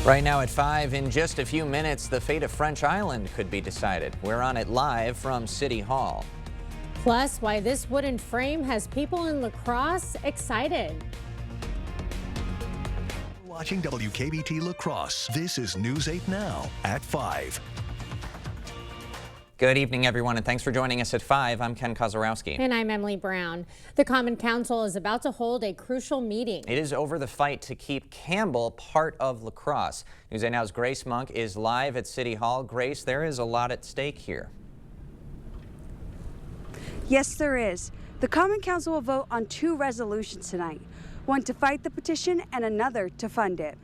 Right now at 5, in just a few minutes, the fate of French Island could be decided. We're on it live from City Hall. Plus, why this wooden frame has people in La Crosse excited. Watching WKBT La Crosse. This is News 8 Now at 5. Good evening, everyone, and thanks for joining us at 5. I'm Ken Kozarowski. And I'm Emily Brown. The Common Council is about to hold a crucial meeting. It is over the fight to keep Campbell part of La Crosse. News 8 Now's Grace Monk is live at City Hall. Grace, there is a lot at stake here. Yes, there is. The Common Council will vote on 2 resolutions tonight, one to fight the petition and another to fund it.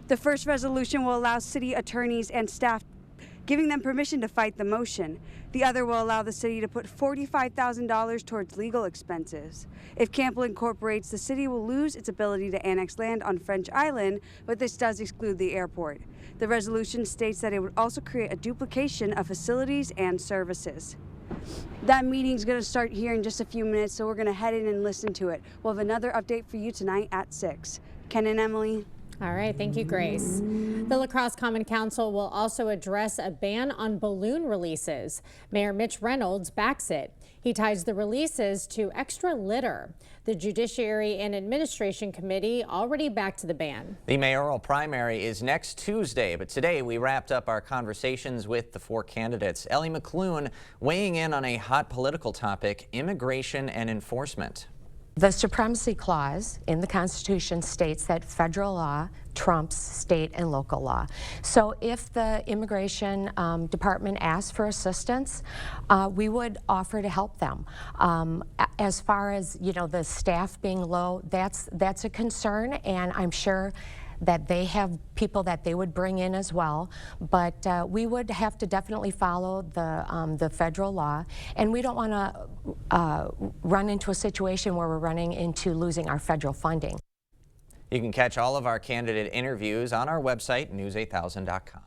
The first resolution will allow city attorneys and staff, giving them permission to fight the motion. The other will allow the city to put $45,000 towards legal expenses. If Campbell incorporates, the city will lose its ability to annex land on French Island, but this does exclude the airport. The resolution states that it would also create a duplication of facilities and services. That meeting's going to start here in just a few minutes, so we're going to head in and listen to it. We'll have another update for you tonight at 6. Ken and Emily. All right, thank you, Grace. The La Crosse Common Council will also address a ban on balloon releases. Mayor Mitch Reynolds backs it. He ties the releases to extra litter. The Judiciary and Administration Committee already backed the ban. The mayoral primary is next Tuesday, but today we wrapped up our conversations with the 4 candidates. Ellie McClune weighing in on a hot political topic, immigration and enforcement. The Supremacy Clause in the Constitution states that federal law trumps state and local law. So if the Immigration Department asks for assistance, we would offer to help them. As far as, you know, the staff being low, that's a concern, and I'm sure that they have people that they would bring in as well, but we would have to definitely follow the federal law, and we don't want to run into a situation where we're running into losing our federal funding. You can catch all of our candidate interviews on our website, news8000.com.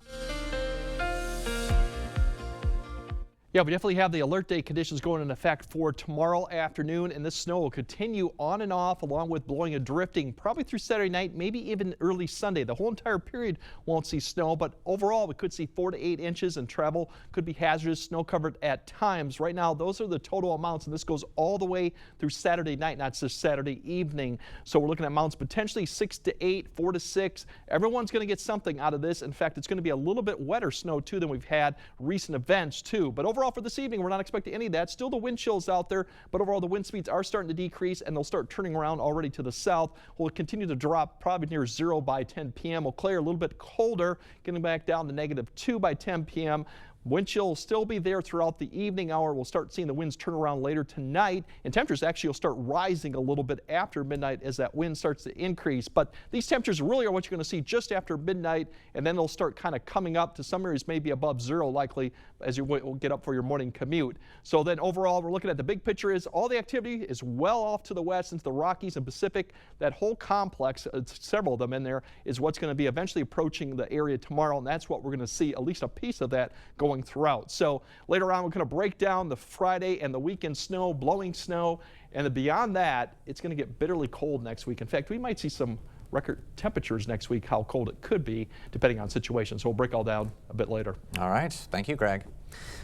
Yeah, we definitely have the alert day conditions going into effect for tomorrow afternoon, and this snow will continue on and off along with blowing and drifting probably through Saturday night, maybe even early Sunday. The whole entire period won't see snow, but overall we could see 4 to 8 inches, and travel could be hazardous, snow covered at times. Right now, those are the total amounts, and this goes all the way through Saturday night, not just Saturday evening. So we're looking at amounts potentially 6 to 8, 4 to 6. Everyone's going to get something out of this. In fact, it's going to be a little bit wetter snow too than we've had recent events too. But overall for this evening, we're not expecting any of that. Still the wind chills out there, but overall the wind speeds are starting to decrease, and they'll start turning around already to the south. Will continue to drop probably near 0 by 10 p.m. Will clear a little bit colder, getting back down to -2 by 10 p.m. Wind chill will still be there throughout the evening hour. We'll start seeing the winds turn around later tonight, and temperatures actually will start rising a little bit after midnight as that wind starts to increase. But these temperatures really are what you're going to see just after midnight, and then they'll start kind of coming up to some areas maybe above 0 likely as you will get up for your morning commute. So then overall, we're looking at the big picture is all the activity is well off to the west into the Rockies and Pacific. That whole complex, several of them in there, is what's going to be eventually approaching the area tomorrow, and that's what we're going to see, at least a piece of that going throughout. So later on, we're going to break down the Friday and the weekend snow, blowing snow, and then beyond that, it's going to get bitterly cold next week. In fact, we might see some record temperatures next week, how cold it could be, depending on situations. So we'll break all down a bit later. All right. Thank you, Greg.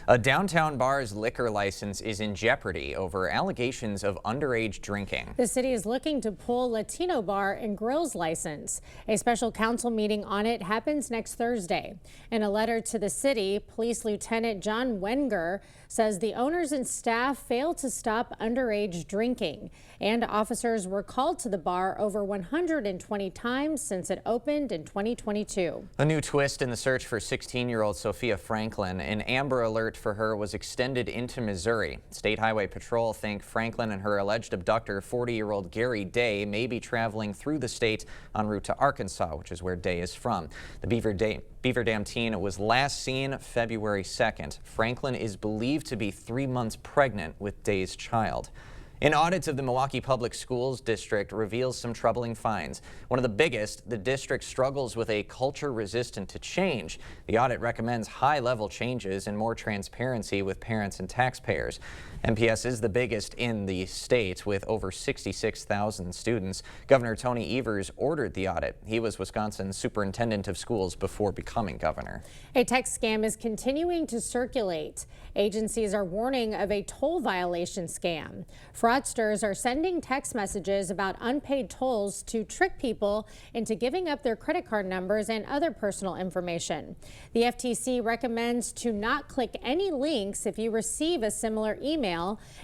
A downtown bar's liquor license is in jeopardy over allegations of underage drinking. The city is looking to pull Latino Bar and Grill's license. A special council meeting on it happens next Thursday. In a letter to the city, Police Lieutenant John Wenger says the owners and staff failed to stop underage drinking, and officers were called to the bar over 120 times since it opened in 2022. A new twist in the search for 16-year-old Sophia Franklin. An Amber Alert for her was extended into Missouri. State Highway Patrol think Franklin and her alleged abductor, 40-year-old Gary Day, may be traveling through the state en route to Arkansas, which is where Day is from. The Beaver Dam teen was last seen February 2nd. Franklin is believed to be 3 months pregnant with Day's child. An audit of the Milwaukee Public Schools district reveals some troubling finds. One of the biggest, the district struggles with a culture resistant to change. The audit recommends high-level changes and more transparency with parents and taxpayers. MPS is the biggest in the state with over 66,000 students. Governor Tony Evers ordered the audit. He was Wisconsin's superintendent of schools before becoming governor. A text scam is continuing to circulate. Agencies are warning of a toll violation scam. Fraudsters are sending text messages about unpaid tolls to trick people into giving up their credit card numbers and other personal information. The FTC recommends to not click any links if you receive a similar email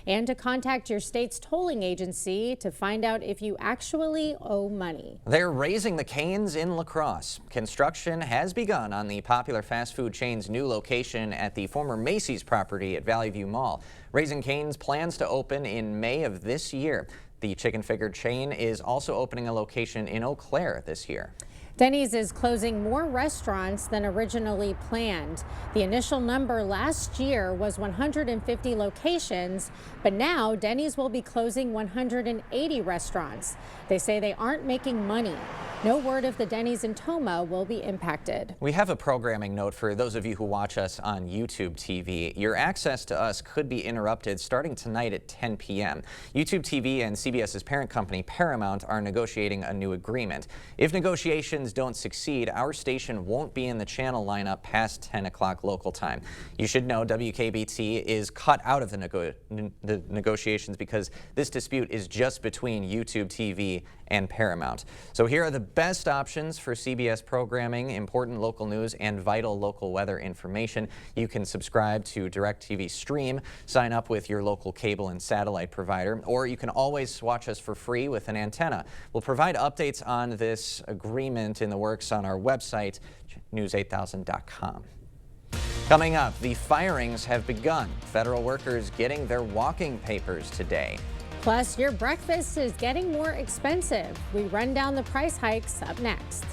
and to contact your state's tolling agency to find out if you actually owe money. They're raising the canes in La Crosse. Construction has begun on the popular fast food chain's new location at the former Macy's property at Valley View Mall. Raising Cane's plans to open in May of this year. The chicken finger chain is also opening a location in Eau Claire this year. Denny's is closing more restaurants than originally planned. The initial number last year was 150 locations, but now Denny's will be closing 180 restaurants. They say they aren't making money. No word if the Denny's in Tomah will be impacted. We have a programming note for those of you who watch us on YouTube TV. Your access to us could be interrupted starting tonight at 10 p.m. YouTube TV and CBS's parent company Paramount are negotiating a new agreement. If negotiations don't succeed, our station won't be in the channel lineup past 10 o'clock local time. You should know WKBT is cut out of the negotiations because this dispute is just between YouTube TV and Paramount. So here are the best options for CBS programming, important local news, and vital local weather information. You can subscribe to DirecTV Stream, sign up with your local cable and satellite provider, or you can always watch us for free with an antenna. We'll provide updates on this agreement in the works on our website, news8000.com. Coming up, the firings have begun. Federal workers getting their walking papers today. Plus, your breakfast is getting more expensive. We run down the price hikes up next.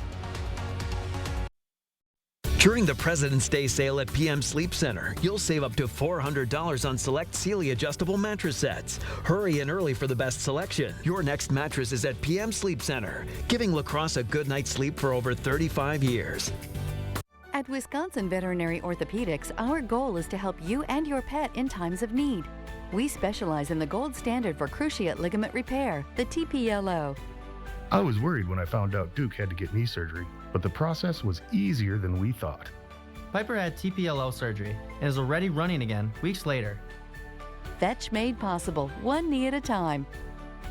During the President's Day sale at PM Sleep Center, you'll save up to $400 on select Sealy adjustable mattress sets. Hurry in early for the best selection. Your next mattress is at PM Sleep Center, giving La Crosse a good night's sleep for over 35 years. At Wisconsin Veterinary Orthopedics, our goal is to help you and your pet in times of need. We specialize in the gold standard for cruciate ligament repair, the TPLO. I was worried when I found out Duke had to get knee surgery, but the process was easier than we thought. Piper had TPLO surgery and is already running again weeks later. Fetch made possible, one knee at a time.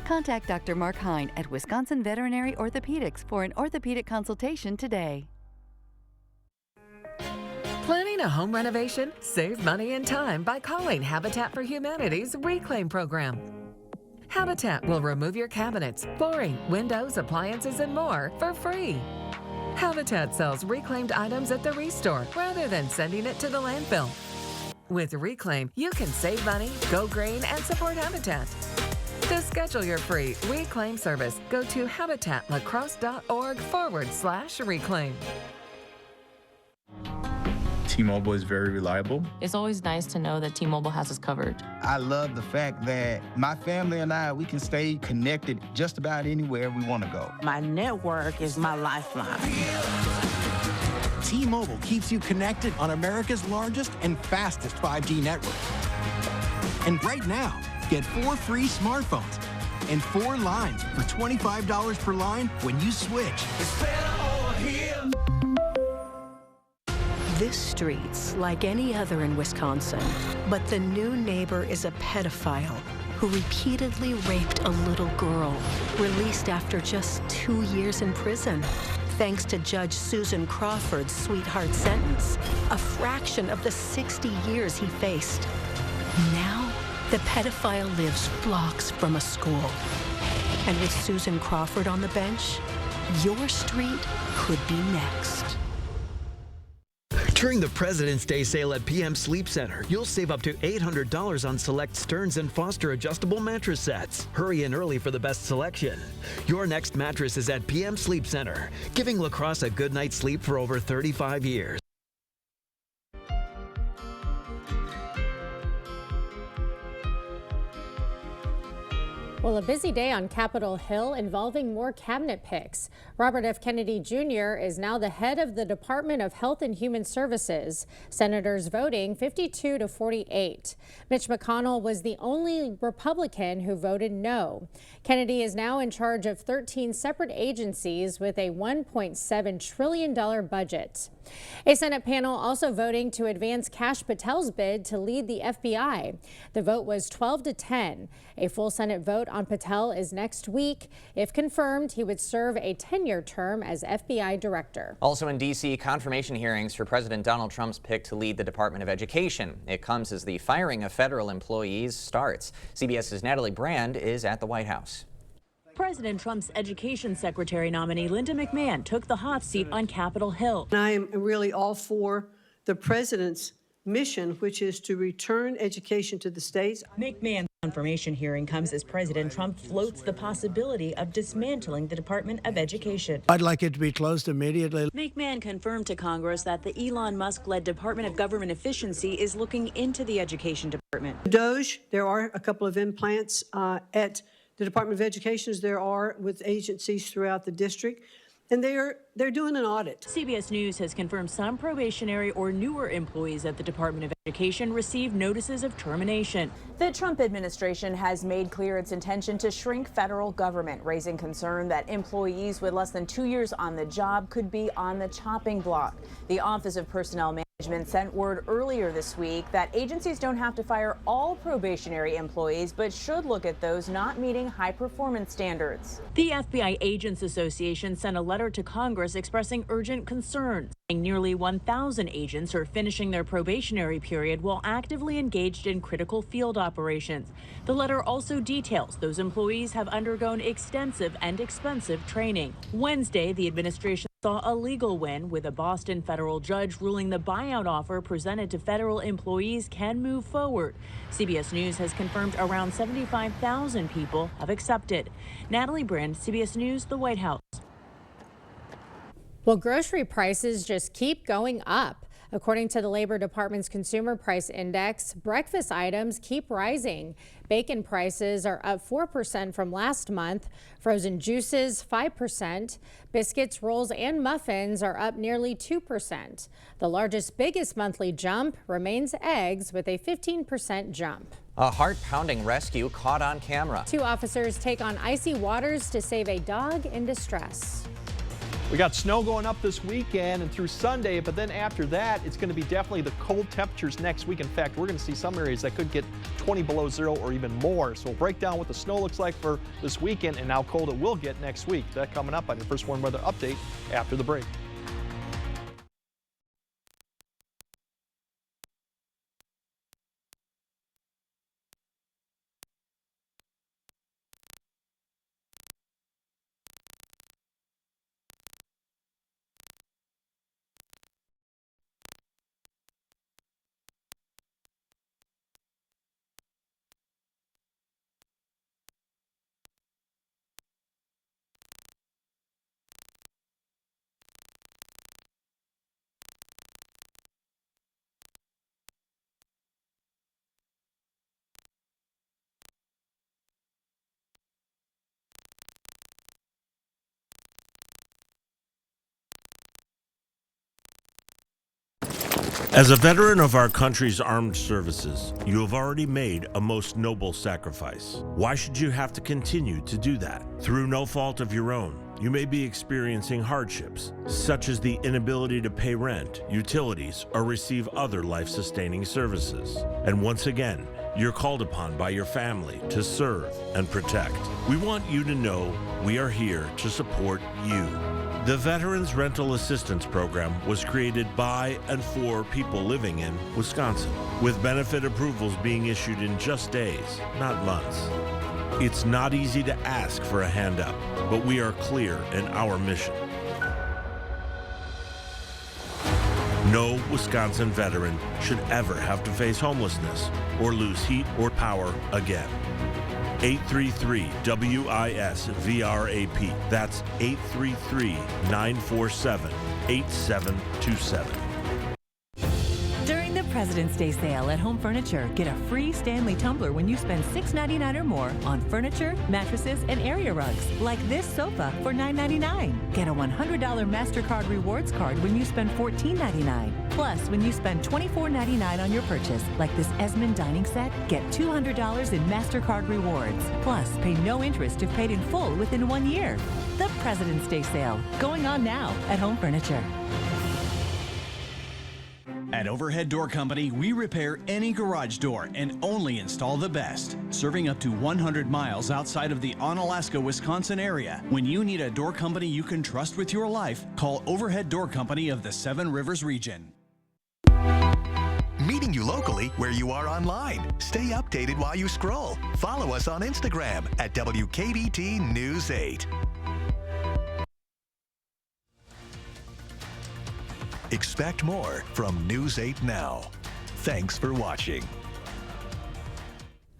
Contact Dr. Mark Hine at Wisconsin Veterinary Orthopedics for an orthopedic consultation today. Planning a home renovation? Save money and time by calling Habitat for Humanity's Reclaim Program. Habitat will remove your cabinets, flooring, windows, appliances, and more for free. Habitat sells reclaimed items at the Restore rather than sending it to the landfill. With Reclaim, you can save money, go green, and support Habitat. To schedule your free Reclaim service, go to habitatlacrosse.org/reclaim. T-Mobile is very reliable. It's always nice to know that T-Mobile has us covered. I love the fact that my family and I, we can stay connected just about anywhere we want to go. My network is my lifeline. T-Mobile keeps you connected on America's largest and fastest 5G network. And right now, get 4 free smartphones and 4 lines for $25 per line when you switch. It's better over here. This street's like any other in Wisconsin, but the new neighbor is a pedophile who repeatedly raped a little girl, released after just 2 years in prison. Thanks to Judge Susan Crawford's sweetheart sentence, a fraction of the 60 years he faced. Now, the pedophile lives blocks from a school. And with Susan Crawford on the bench, your street could be next. During the President's Day sale at PM Sleep Center, you'll save up to $800 on select Stearns & Foster adjustable mattress sets. Hurry in early for the best selection. Your next mattress is at PM Sleep Center, giving La Crosse a good night's sleep for over 35 years. a busy day on Capitol Hill involving more cabinet picks. Robert F. Kennedy Jr. is now the head of the Department of Health and Human Services. Senators voting 52 to 48. Mitch McConnell was the only Republican who voted no. Kennedy is now in charge of 13 separate agencies with a $1.7 trillion budget. A Senate panel also voting to advance Kash Patel's bid to lead the FBI. The vote was 12 to 10. A full Senate vote on Patel is next week. If confirmed, he would serve a 10-year term as FBI director. Also in D.C., confirmation hearings for President Donald Trump's pick to lead the Department of Education. It comes as the firing of federal employees starts. CBS's Natalie Brand is at the White House. President Trump's education secretary nominee Linda McMahon took the hot seat on Capitol Hill. I am really all for the president's mission, which is to return education to the states. McMahon's confirmation hearing comes as President Trump floats the possibility of dismantling the Department of Education. I'd like it to be closed immediately. McMahon confirmed to Congress that the Elon Musk-led Department of Government Efficiency is looking into the Education Department. DOGE, there are a couple of implants at the Department of Education, as there are with agencies throughout the district, and they're doing an audit. CBS News has confirmed some probationary or newer employees at the Department of Education received notices of termination. The Trump administration has made clear its intention to shrink federal government, raising concern that employees with less than 2 years on the job could be on the chopping block. The Office of Personnel Management sent word earlier this week that agencies don't have to fire all probationary employees, but should look at those not meeting high performance standards. The FBI Agents Association sent a letter to Congress expressing urgent concerns, saying nearly 1,000 agents are finishing their probationary period while actively engaged in critical field operations. The letter also details those employees have undergone extensive and expensive training. Wednesday, the administration saw a legal win, with a Boston federal judge ruling the buyout offer presented to federal employees can move forward. CBS News has confirmed around 75,000 people have accepted. Natalie Brand, CBS News, the White House. Well, grocery prices just keep going up. According to the Labor Department's Consumer Price Index, breakfast items keep rising. Bacon prices are up 4% from last month. Frozen juices, 5%. Biscuits, rolls, and muffins are up nearly 2%. The biggest monthly jump remains eggs, with a 15% jump. A heart-pounding rescue caught on camera. 2 officers take on icy waters to save a dog in distress. We got snow going up this weekend and through Sunday, but then after that, it's going to be definitely the cold temperatures next week. In fact, we're going to see some areas that could get 20 below zero or even more. So we'll break down what the snow looks like for this weekend and how cold it will get next week. That coming up on your First Warn Weather Update after the break. As a veteran of our country's armed services, you have already made a most noble sacrifice. Why should you have to continue to do that? Through no fault of your own, you may be experiencing hardships, such as the inability to pay rent, utilities, or receive other life-sustaining services. And once again, you're called upon by your family to serve and protect. We want you to know we are here to support you. The Veterans Rental Assistance Program was created by and for people living in Wisconsin, with benefit approvals being issued in just days, not months. It's not easy to ask for a hand up, but we are clear in our mission. No Wisconsin veteran should ever have to face homelessness or lose heat or power again. 833-WIS-VRAP. That's 833-947-8727. During the President President's Day sale at Home Furniture. Get a free Stanley tumbler when you spend $6.99 or more on furniture, mattresses, and area rugs, like this sofa for $9.99. Get a $100 MasterCard Rewards card when you spend $14.99. Plus, when you spend $24.99 on your purchase, like this Esmond dining set, get $200 in MasterCard Rewards. Plus, pay no interest if paid in full within 1 year. The President's Day sale, going on now at Home Furniture. At Overhead Door Company, we repair any garage door and only install the best. Serving up to 100 miles outside of the Onalaska, Wisconsin area. When you need a door company you can trust with your life, call Overhead Door Company of the Seven Rivers region. Meeting you locally where you are online. Stay updated while you scroll. Follow us on Instagram at WKBT News 8. Expect more from News 8 Now. Thanks for watching.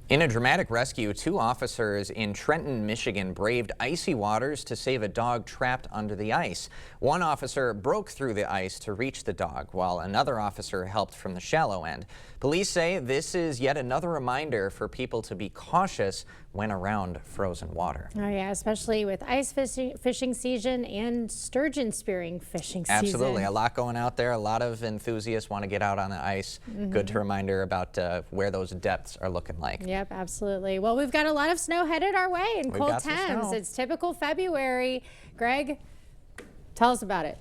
In a dramatic rescue, 2 officers in Trenton, Michigan braved icy waters to save a dog trapped under the ice. One officer broke through the ice to reach the dog, while another officer helped from the shallow end. Police say this is yet another reminder for people to be cautious when around frozen water. Oh yeah, especially with ice fishing season and sturgeon spearing fishing season. Absolutely, a lot going out there. A lot of enthusiasts want to get out on the ice. Good reminder about where those depths are looking like. Yep, absolutely. Well, we've got a lot of snow headed our way and cold temps. It's typical February. Greg, tell us about it.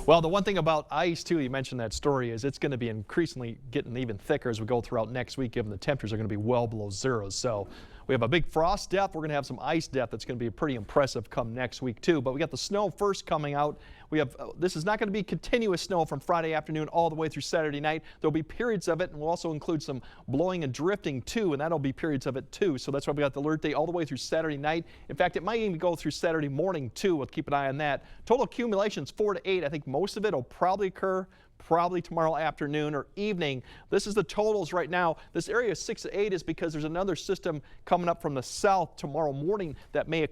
Well, the one thing about ice, too, you mentioned that story, is it's going to be increasingly getting even thicker as we go throughout next week, given the temperatures are going to be well below zero. So we have a big frost depth. We're going to have some ice depth that's going to be pretty impressive come next week, too. But we got the snow first coming out. We have this is not going to be continuous snow from Friday afternoon all the way through Saturday night. There'll be periods of it, and we'll also include some blowing and drifting, too, and that'll be periods of it, too. So that's why we got the alert day all the way through Saturday night. In fact, it might even go through Saturday morning, too. We'll keep an eye on that. Total accumulations 4 to 8. I think most of it will probably occur tomorrow afternoon or evening. This is the totals right now. This area 6 to 8 is because there's another system coming up from the south tomorrow morning that may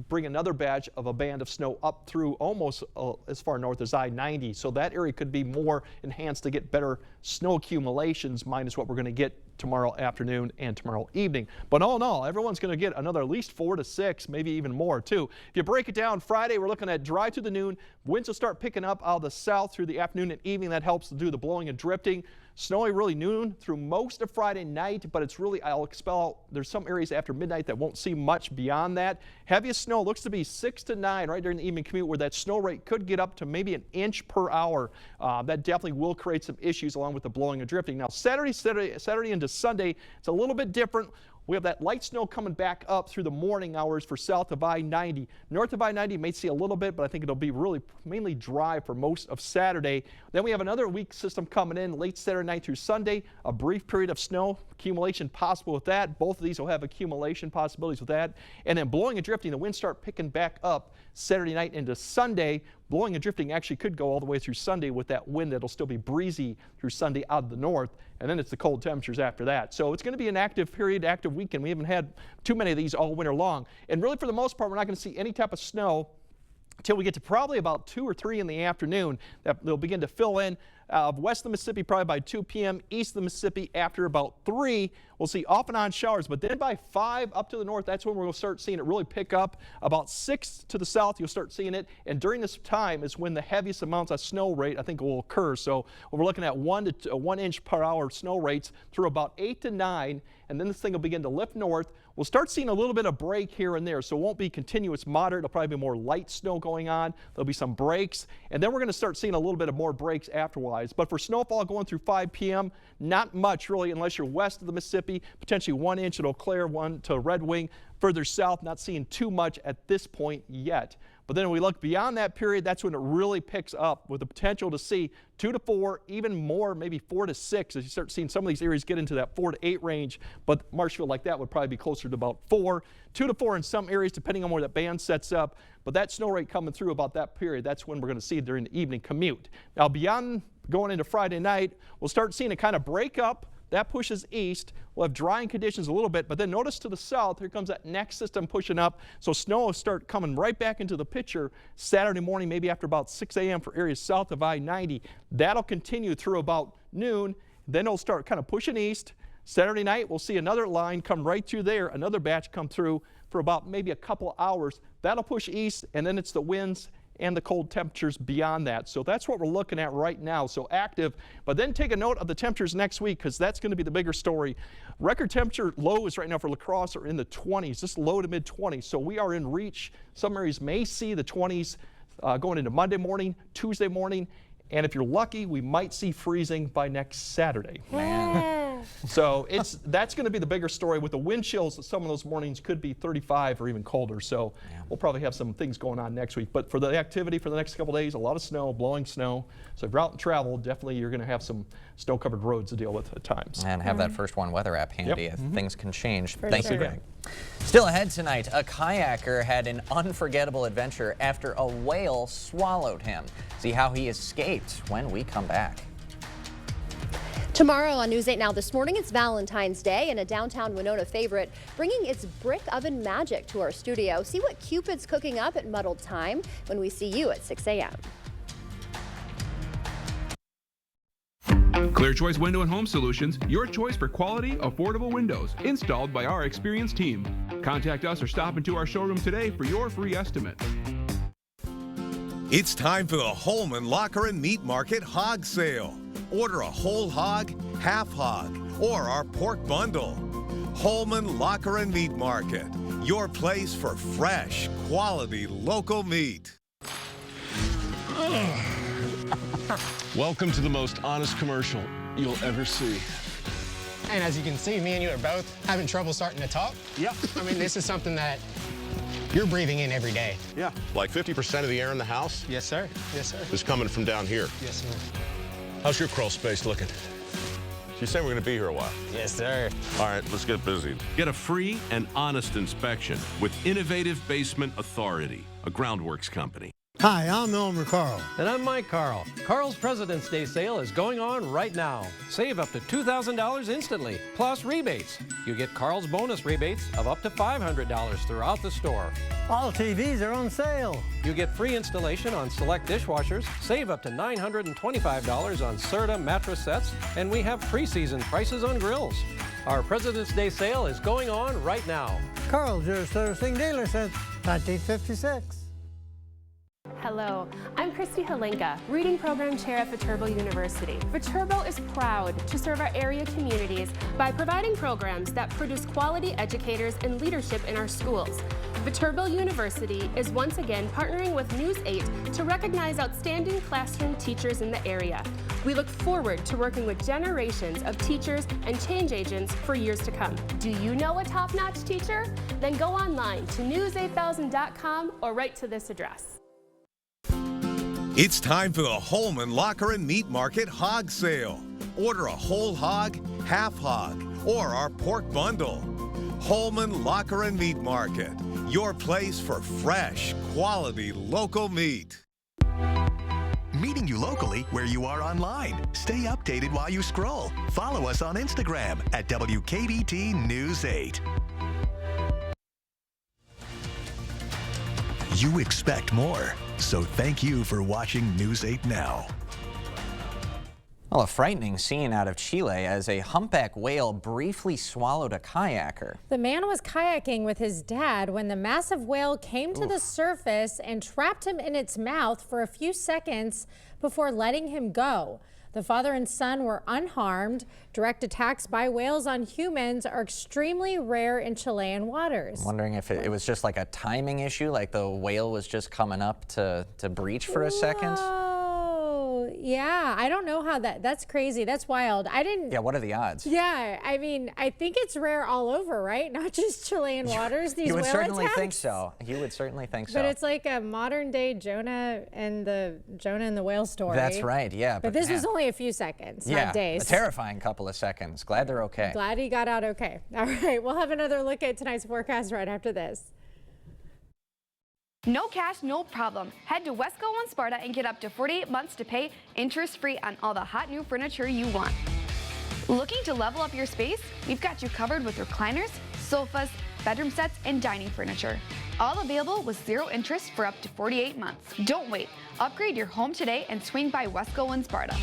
bring another batch of a band of snow up through almost as far north as I-90. So that area could be more enhanced to get better snow accumulations minus what we're going to get tomorrow afternoon and tomorrow evening. But all in all, everyone's going to get another at least 4 to 6, maybe even more too. If you break it down, Friday we're looking at dry through the noon. Winds will start picking up out of the south through the afternoon and evening. That helps to do the blowing and drifting. Snowy really noon through most of Friday night, but it's really, I'll expel out, there's some areas after midnight that won't see much beyond that. Heaviest snow looks to be 6 to 9 right during the evening commute, where that snow rate could get up to maybe 1 inch per hour. That definitely will create some issues along with the blowing and drifting. Now Saturday into Sunday, it's a little bit different. We have that light snow coming back up through the morning hours for south of I-90. North of I-90 you may see a little bit, but I think it'll be really mainly dry for most of Saturday. Then we have another weak system coming in late Saturday night through Sunday. A brief period of snow accumulation possible with that. Both of these will have accumulation possibilities with that. And then blowing and drifting, the winds start picking back up Saturday night into Sunday. Blowing and drifting actually could go all the way through Sunday with that wind that'll still be breezy through Sunday out of the north. And then it's the cold temperatures after that. So it's going to be an active period, active weekend. We haven't had too many of these all winter long. And really, for the most part, we're not going to see any type of snow until we get to probably about 2 or 3 in the afternoon. That they'll begin to fill in. West of the Mississippi probably by 2 p.m. East of the Mississippi after about 3. We'll see off and on showers, but then by 5 up to the north, that's when we'll start seeing it really pick up. About 6 to the south, you'll start seeing it. And during this time is when the heaviest amounts of snow rate, I think, will occur. So we're looking at 1 inch per hour snow rates through about 8 to 9. And then this thing will begin to lift north. We'll start seeing a little bit of break here and there, so it won't be continuous moderate. It'll probably be more light snow going on. There'll be some breaks, and then we're going to start seeing a little bit of more breaks afterwards. But for snowfall going through 5 p.m., not much really unless you're west of the Mississippi, potentially 1 inch at Eau Claire, 1 to Red Wing. Further south, not seeing too much at this point yet. But then when we look beyond that period, that's when it really picks up with the potential to see 2 to 4, even more, maybe 4 to 6 as you start seeing some of these areas get into that 4 to 8 range. But Marshfield like that would probably be closer to about 4, 2 to 4 in some areas depending on where that band sets up. But that snow rate coming through about that period, that's when we're going to see it during the evening commute. Now beyond going into Friday night, we'll start seeing it kind of break up That pushes east. We'll have drying conditions a little bit, but then notice to the south, here comes that next system pushing up. So snow will start coming right back into the picture Saturday morning, maybe after about 6 a.m. for areas south of I-90. That'll continue through about noon. Then it'll start kind of pushing east. Saturday night, we'll see another line come right through there, another batch come through for about maybe a couple hours. That'll push east, and then it's the winds and the cold temperatures beyond that. So that's what we're looking at right now. So active, but then take a note of the temperatures next week, because that's going to be the bigger story. Record temperature lows right now for La Crosse are in the 20s, just low to mid 20s. So we are in reach. Some areas may see the 20s going into Monday morning, Tuesday morning. And if you're lucky, we might see freezing by next Saturday. So that's going to be the bigger story with the wind chills. Some of those mornings could be 35 or even colder. So we'll probably have some things going on next week. But for the activity for the next couple days, a lot of snow, blowing snow. So if you're out and travel, definitely you're going to have some snow-covered roads to deal with at times. And have that First One weather app handy if things can change. Thanks sure. again. Still ahead tonight, a kayaker had an unforgettable adventure after a whale swallowed him. See how he escaped when we come back. Tomorrow on News 8 Now This Morning, it's Valentine's Day, and a downtown Winona favorite bringing its brick oven magic to our studio. See what Cupid's cooking up at Muddled Time when we see you at 6 a.m. Clear Choice Window and Home Solutions, your choice for quality, affordable windows installed by our experienced team. Contact us or stop into our showroom today for your free estimate. It's time for the Holman Locker and Meat Market Hog Sale. Order a whole hog, half hog, or our pork bundle. Holman Locker and Meat Market, your place for fresh, quality, local meat. Welcome to the most honest commercial you'll ever see. And as you can see, me and you are both having trouble starting to talk. Yep. I mean, this is something that you're breathing in every day. Yeah. Like 50% of the air in the house Yes, sir. Yes, sir. is coming from down here. Yes, sir. How's your crawl space looking? You say we're going to be here a while. Yes, sir. All right, let's get busy. Get a free and honest inspection with Innovative Basement Authority, a Groundworks company. Hi, I'm Elmer Carl. And I'm Mike Carl. Carl's President's Day sale is going on right now. Save up to $2,000 instantly, plus rebates. You get Carl's bonus rebates of up to $500 throughout the store. All TVs are on sale. You get free installation on select dishwashers, save up to $925 on Serta mattress sets, and we have pre-season prices on grills. Our President's Day sale is going on right now. Carl's, your servicing dealer since 1956. Hello, I'm Christy Halenka, Reading Program Chair at Viterbo University. Viterbo is proud to serve our area communities by providing programs that produce quality educators and leadership in our schools. Viterbo University is once again partnering with News 8 to recognize outstanding classroom teachers in the area. We look forward to working with generations of teachers and change agents for years to come. Do you know a top-notch teacher? Then go online to news8000.com or write to this address. It's time for the Holman Locker and Meat Market Hog Sale. Order a whole hog, half hog, or our pork bundle. Holman Locker and Meat Market, your place for fresh, quality, local meat. Meeting you locally where you are online. Stay updated while you scroll. Follow us on Instagram at WKBT News 8. You expect more, so thank you for watching News 8 Now. Well, a frightening scene out of Chile as a humpback whale briefly swallowed a kayaker. The man was kayaking with his dad when the massive whale came to the surface and trapped him in its mouth for a few seconds before letting him go. The father and son were unharmed. Direct attacks by whales on humans are extremely rare in Chilean waters. I'm wondering if it was just like a timing issue, like the whale was just coming up to breach for a second. Oh, yeah. I don't know how that's crazy. That's wild. Yeah, what are the odds? Yeah, I mean, I think it's rare all over, right? Not just Chilean waters, these You would whale certainly attacks. think so. You would certainly think so. But it's like a modern day Jonah and the whale story. That's right, yeah. But this was only a few seconds, not days. A terrifying couple of seconds. Glad they're okay. Glad he got out okay. All right, we'll have another look at tonight's forecast right after this. No cash, no problem. Head to Wesco on Sparta and get up to 48 months to pay interest-free on all the hot new furniture you want. Looking to level up your space? We've got you covered with recliners, sofas, bedroom sets, and dining furniture. All available with 0 interest for up to 48 months. Don't wait. Upgrade your home today and swing by Wesco in Sparta.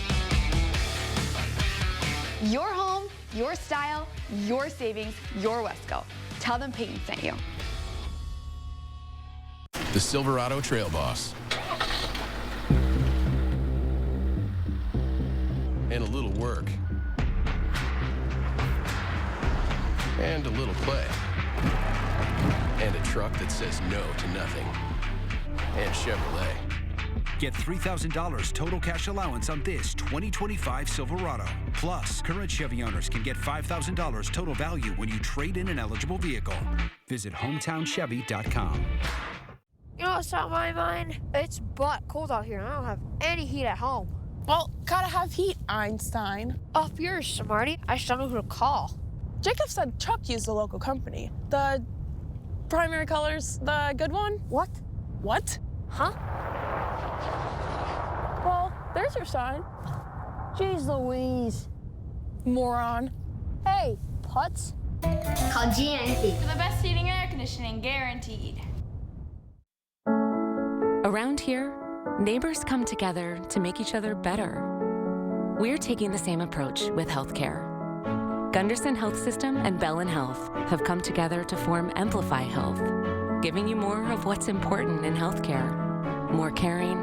Your home, your style, your savings, your Wesco. Tell them Peyton sent you. The Silverado Trail Boss. And a little work. And a little play. And a truck that says no to nothing. And Chevrolet. Get $3,000 total cash allowance on this 2025 Silverado. Plus, current Chevy owners can get $5,000 total value when you trade in an eligible vehicle. Visit HometownChevy.com. You know what's on my mind? It's butt cold out here and I don't have any heat at home. Well, gotta have heat, Einstein. Up yours, smarty. I just don't know who to call. Jacob said Chuck used the local company. The Primary Colors, the good one? What? What? Huh? Well, there's your sign. Jeez Louise. Moron. Hey, putz. Call GNC. For the best heating and air conditioning guaranteed. Around here, neighbors come together to make each other better. We're taking the same approach with healthcare. Gunderson Health System and Bellin Health have come together to form Amplify Health, giving you more of what's important in healthcare. More caring,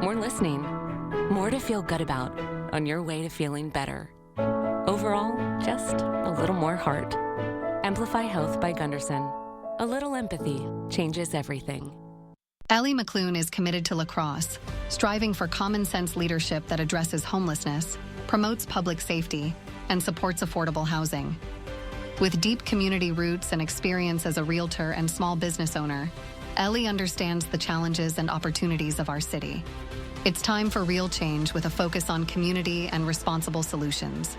more listening, more to feel good about on your way to feeling better. Overall, just a little more heart. Amplify Health by Gunderson. A little empathy changes everything. Ellie McClune is committed to lacrosse, striving for common sense leadership that addresses homelessness, promotes public safety, and supports affordable housing. With deep community roots and experience as a realtor and small business owner, Ellie understands the challenges and opportunities of our city. It's time for real change with a focus on community and responsible solutions.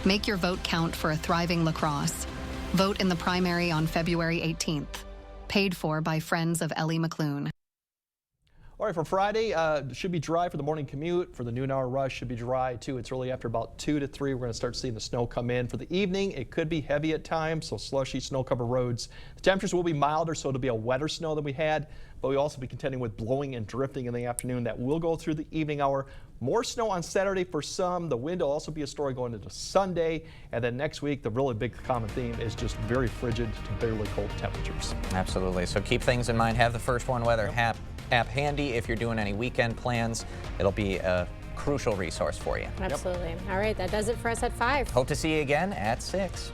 Make your vote count for a thriving lacrosse. Vote in the primary on February 18th. Paid for by Friends of Ellie McClune. All right, for Friday, should be dry for the morning commute. For the noon hour rush, should be dry too. It's really after about 2 to 3. We're going to start seeing the snow come in. For the evening, it could be heavy at times, so slushy, snow-covered roads. The temperatures will be milder, so it'll be a wetter snow than we had, but we'll also be contending with blowing and drifting in the afternoon. That will go through the evening hour. More snow on Saturday for some. The wind will also be a story going into Sunday. And then next week, the really big common theme is just very frigid to bitterly cold temperatures. Absolutely. So keep things in mind. Have the First One Weather app handy if you're doing any weekend plans. It'll be a crucial resource for you. Absolutely. All right, that does it for us at 5. Hope to see you again at 6.